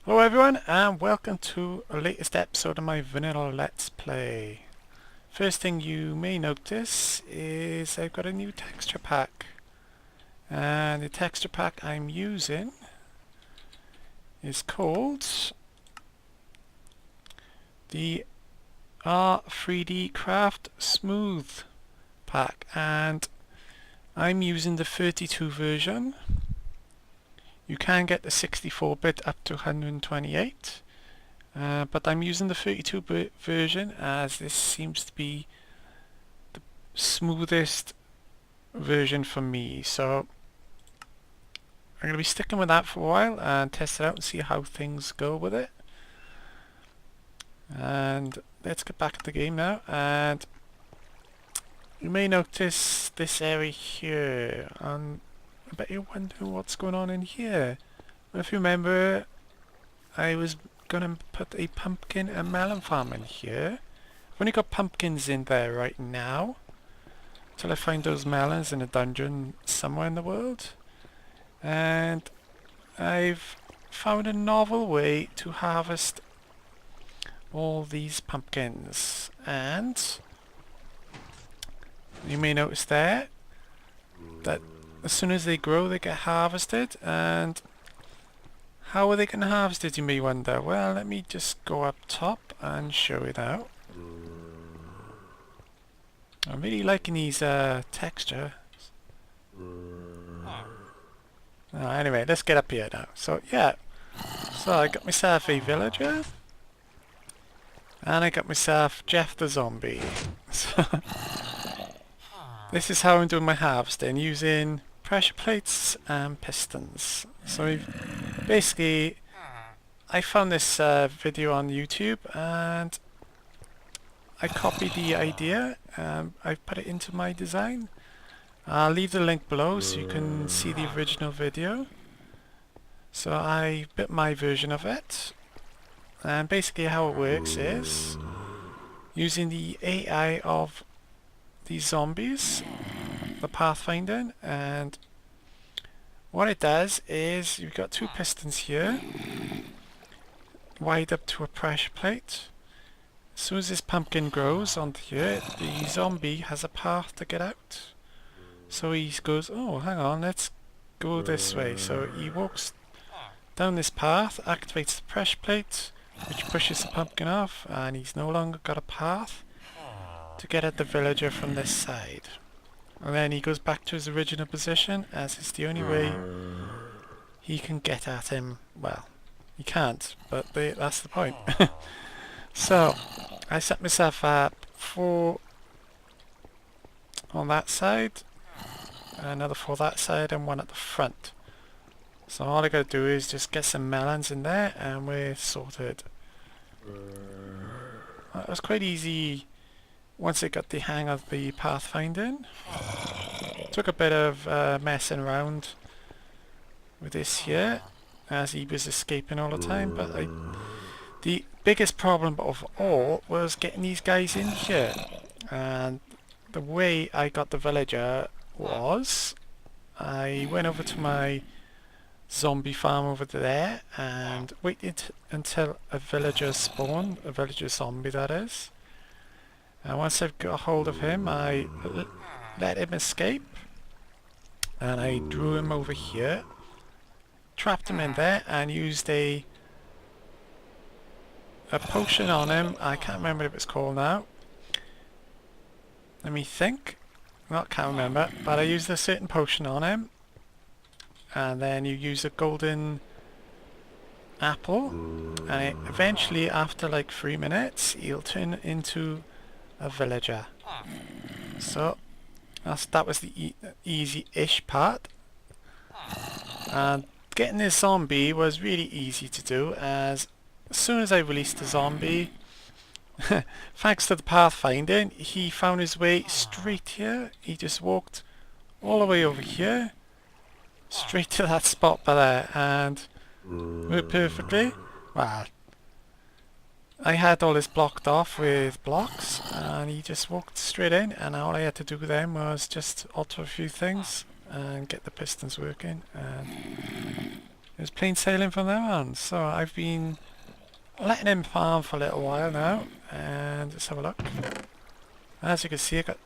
Hello everyone and welcome to a latest episode of my vanilla let's play. First thing you may notice is I've got a new texture pack, and the texture pack I'm using is called the R3D Craft Smooth pack, and I'm using the 32 version. You can get the 64-bit up to 128, but I'm using the 32-bit version as this seems to be the smoothest version for me. So I'm going to be sticking with that for a while and test it out and see how things go with it. And let's get back to the game now. And you may notice this area here, and I bet you're wondering what's going on in here. If you remember, I was gonna put a pumpkin and melon farm in here. I've only got pumpkins in there right now, till I find those melons in a dungeon somewhere in the world. And I've found a novel way to harvest all these pumpkins, and you may notice there that as soon as they grow they get harvested. And how are they getting harvested, you may wonder? Well, let me just go up top and show it out. I'm really liking these textures. Anyway, let's get up here now. So yeah, so I got myself a villager, and I got myself Jeff the zombie. So this is how I'm doing my harvesting, using pressure plates and pistons. So basically, I found this video on YouTube and I copied the idea. I put it into my design. I'll leave the link below so you can see the original video. So I built my version of it, and basically how it works is using the AI of these zombies, the pathfinding, and what it does is you've got two pistons here wired up to a pressure plate. As soon as this pumpkin grows onto here, the zombie has a path to get out. So he goes, oh hang on, let's go this way. So he walks down this path, activates the pressure plate, which pushes the pumpkin off, and he's no longer got a path to get at the villager from this side. And then he goes back to his original position, as it's the only way he can get at him. Well, he can't, but that's the point. So I set myself up 4 on that side, another 4 that side, and 1 at the front. So all I gotta do is just get some melons in there and we're sorted. That was quite easy once I got the hang of the pathfinding. Took a bit of messing around with this here as he was escaping all the time, but the biggest problem of all was getting these guys in here. And the way I got the villager was I went over to my zombie farm over there and waited until a villager spawned, a villager zombie that is. And once I've got hold of him, I let him escape, and I drew him over here, trapped him in there, and used a potion on him. I can't remember what it's called now. Let me think. Can't remember, but I used a certain potion on him, and then you use a golden apple, and eventually after like 3 minutes he'll turn into a villager. So that was the easy-ish part, and getting this zombie was really easy to do, as soon as I released the zombie, thanks to the pathfinding, he found his way straight here. He just walked all the way over here, straight to that spot by there, and worked perfectly. Well, I had all this blocked off with blocks, and he just walked straight in, and all I had to do then was just alter a few things and get the pistons working, and It was plain sailing from there on. So I've been letting him farm for a little while now, and let's have a look. As you can see, I got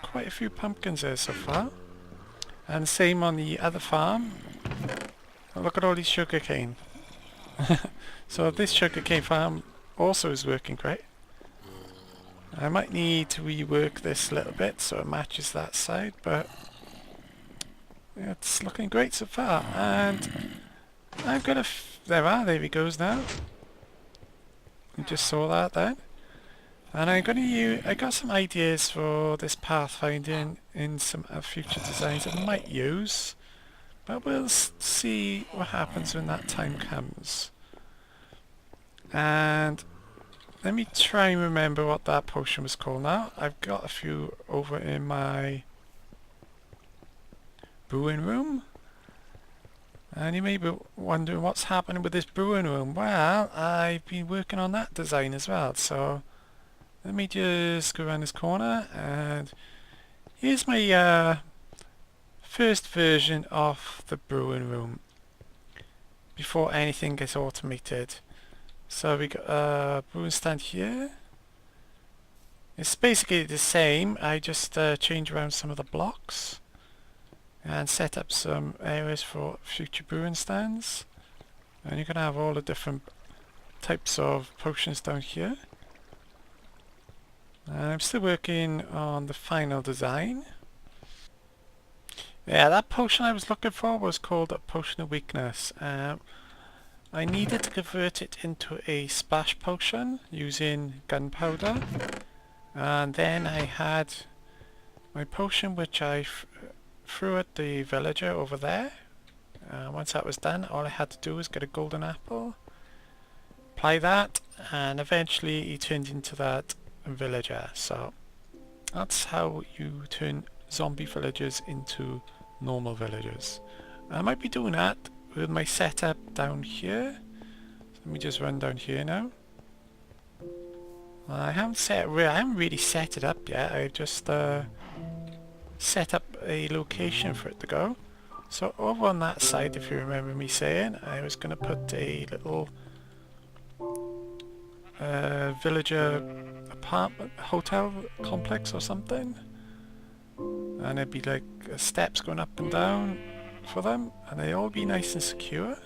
quite a few pumpkins there so far. And same on the other farm. Oh, look at all these sugarcane. So this sugarcane farm also is working great. I might need to rework this a little bit so it matches that side, but it's looking great so far. And I've got there he goes now. You just saw that then. And I'm going to use, I got some ideas for this pathfinding in some future designs I might use. But we'll see what happens when that time comes. And let me try and remember what that potion was called now. I've got a few over in my brewing room. And you may be wondering what's happening with this brewing room. Well, I've been working on that design as well. So let me just go around this corner, and here's my first version of the brewing room before anything gets automated. So we got a brewing stand here. It's basically the same. I just change around some of the blocks and set up some areas for future brewing stands. And you're going to have all the different types of potions down here. I'm still working on the final design. Yeah, that potion I was looking for was called a Potion of Weakness. I needed to convert it into a splash potion using gunpowder. And then I had my potion which I threw at the villager over there. Once that was done, all I had to do was get a golden apple, apply that, and eventually he turned into that villager. So that's how you turn zombie villagers into normal villagers. I might be doing that with my setup down here. So let me just run down here now. I haven't really set it up yet. I just set up a location for it to go. So over on that side, if you remember me saying, I was going to put a little villager apartment, hotel complex or something. And it'd be like steps going up and down for them, and they all be nice and secure.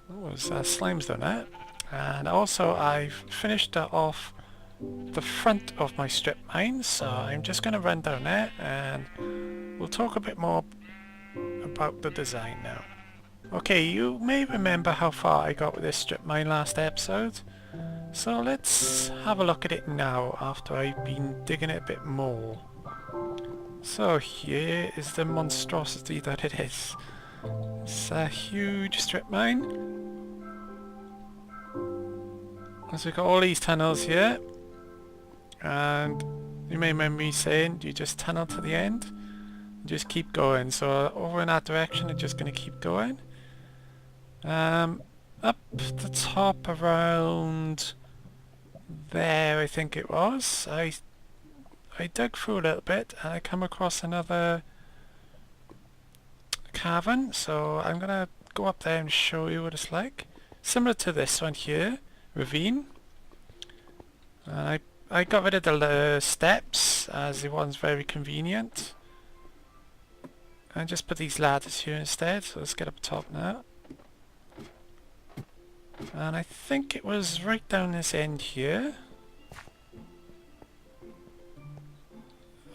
Oh, slime's done that. And also I've finished off the front of my strip mine, so I'm just going to run down there and we'll talk a bit more about the design now. Okay, you may remember how far I got with this strip mine last episode, so let's have a look at it now after I've been digging it a bit more. So here is the monstrosity that it is. It's a huge strip mine. So we've got all these tunnels here, and you may remember me saying you just tunnel to the end and just keep going. So over in that direction it's just going to keep going. Up the top around there I think it was, I dug through a little bit and I come across another cavern, so I'm going to go up there and show you what it's like. Similar to this one here, ravine. I got rid of the steps as it wasn't very convenient. And just put these ladders here instead, so let's get up top now. And I think it was right down this end here.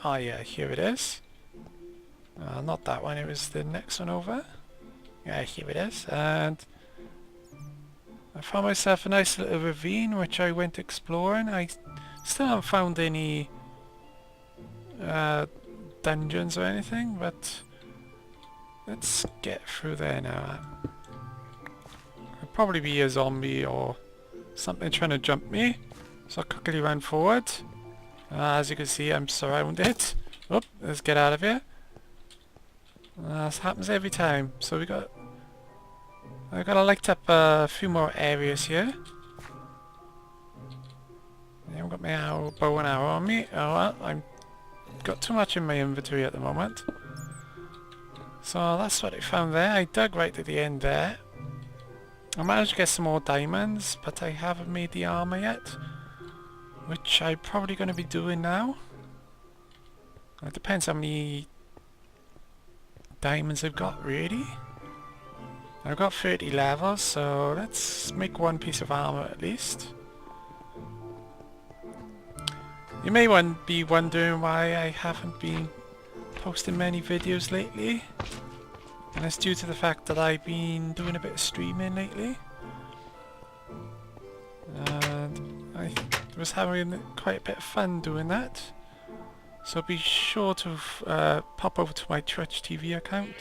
Oh yeah, here it is. Not that one, it was the next one over. Yeah, here it is. And I found myself a nice little ravine which I went exploring. I still haven't found any dungeons or anything, but let's get through there now. There'll probably be a zombie or something trying to jump me, so I'll quickly run forward. As you can see, I'm surrounded. Oh, let's get out of here. This happens every time. So I gotta light up a few more areas here. I've got my bow and arrow on me. Oh well, I've got too much in my inventory at the moment. So that's what I found there. I dug right at the end there. I managed to get some more diamonds, but I haven't made the armor yet, which I'm probably going to be doing now. It depends how many diamonds I've got, really. I've got 30 levels, so let's make one piece of armor at least. You may be wondering why I haven't been posting many videos lately, and it's due to the fact that I've been doing a bit of streaming lately, and I was having quite a bit of fun doing that. So be sure to pop over to my Twitch TV account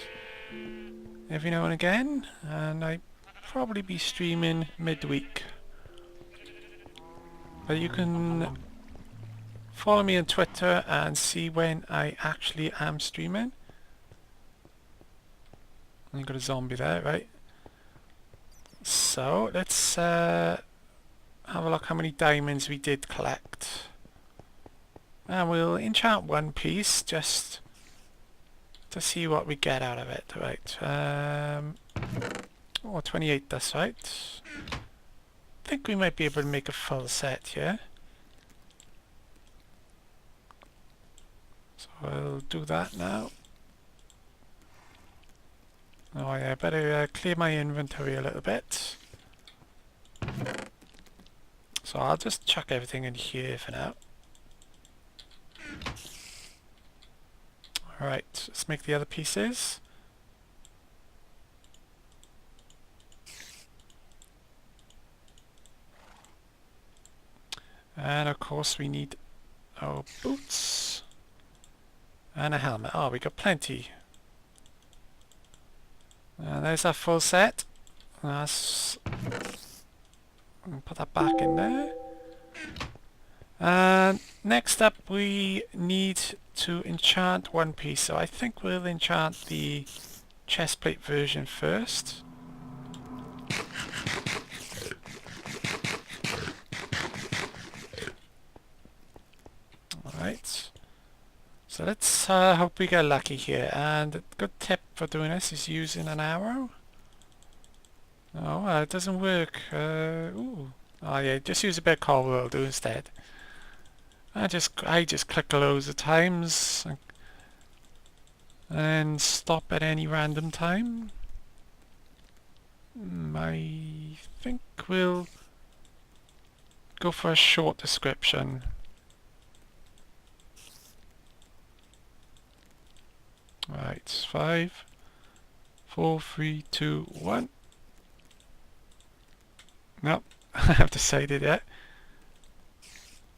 every now and again, and I probably be streaming midweek. But you can follow me on Twitter and see when I actually am streaming. I got a zombie there, right? So let's have a look how many diamonds we did collect. And we'll enchant one piece just to see what we get out of it. Right. Oh, 28, that's right. I think we might be able to make a full set here. So I'll do that now. Oh yeah, I better clear my inventory a little bit. So I'll just chuck everything in here for now. Alright, let's make the other pieces. And of course we need our boots. And a helmet. Oh, we got plenty. And there's our full set. That's... put that back in there. And next up we need to enchant one piece. So I think we'll enchant the chestplate version first. Alright. So let's hope we get lucky here. And a good tip for doing this is using an arrow. Oh, it doesn't work. Ooh. Oh yeah, just use a bit of coal will do instead. I just click loads of times and stop at any random time. I think we'll go for a short description. Right, 5, 4, 3, 2, 1. Nope, I have decided yet.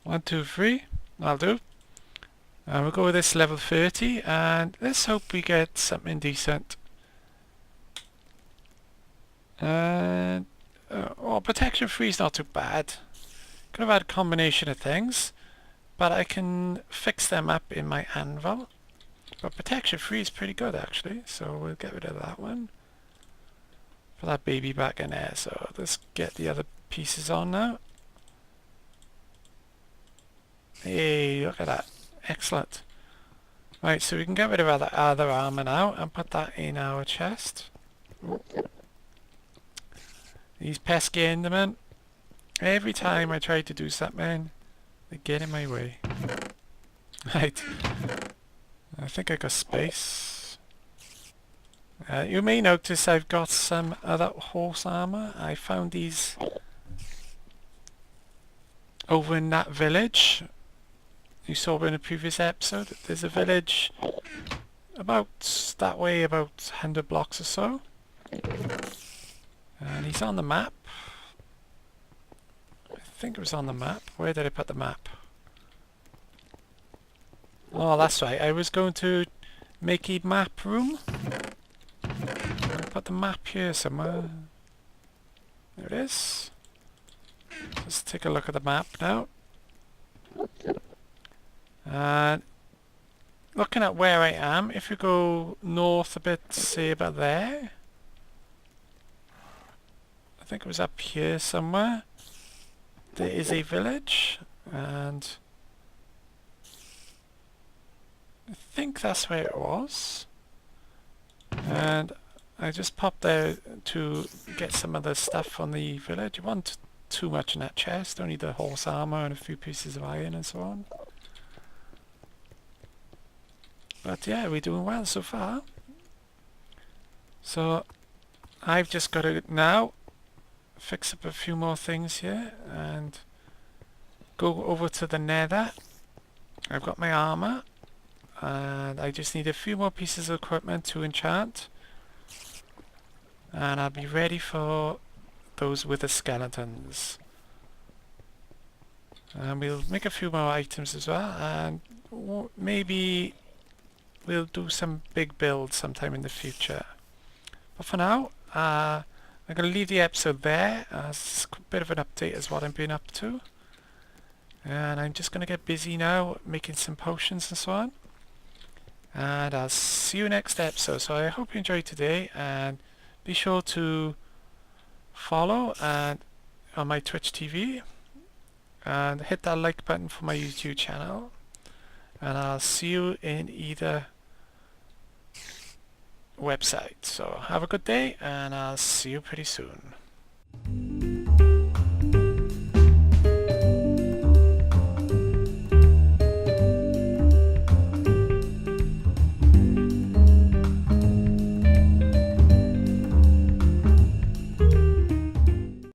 1, 2, 3. I'll do. And we'll go with this level 30, and let's hope we get something decent. And oh, protection 3 is not too bad. Could have had a combination of things, but I can fix them up in my anvil. But protection 3 is pretty good actually, so we'll get rid of that one. Put that baby back in there, so let's get the other pieces on now. Hey, look at that. Excellent. Right, so we can get rid of our other armor now and put that in our chest. These pesky endermen. Every time I try to do something, they get in my way. Right. I think I got space. You may notice I've got some other horse armor. I found these over in that village. You saw in a previous episode. There's a village about that way, about 100 blocks or so. And he's on the map. I think it was on the map. Where did I put the map? Oh, that's right. I was going to make a map room. I put the map here somewhere. There it is. Let's take a look at the map now. And looking at where I am, if you go north a bit, say about there. I think it was up here somewhere. There is a village, and I think that's where it was. And I just popped there to get some of the stuff from the village. You want too much in that chest, only the horse armor and a few pieces of iron and so on. But yeah, we're doing well so far. So I've just got to now fix up a few more things here and go over to the nether. I've got my armor and I just need a few more pieces of equipment to enchant, and I'll be ready for those wither skeletons. And we'll make a few more items as well, and maybe we'll do some big builds sometime in the future. But for now, I'm going to leave the episode there as a bit of an update as what I've been up to. And I'm just going to get busy now making some potions and so on. And I'll see you next episode. So I hope you enjoyed today, and be sure to follow and on my Twitch TV and hit that like button for my YouTube channel. And I'll see you in either website. So have a good day, and I'll see you pretty soon.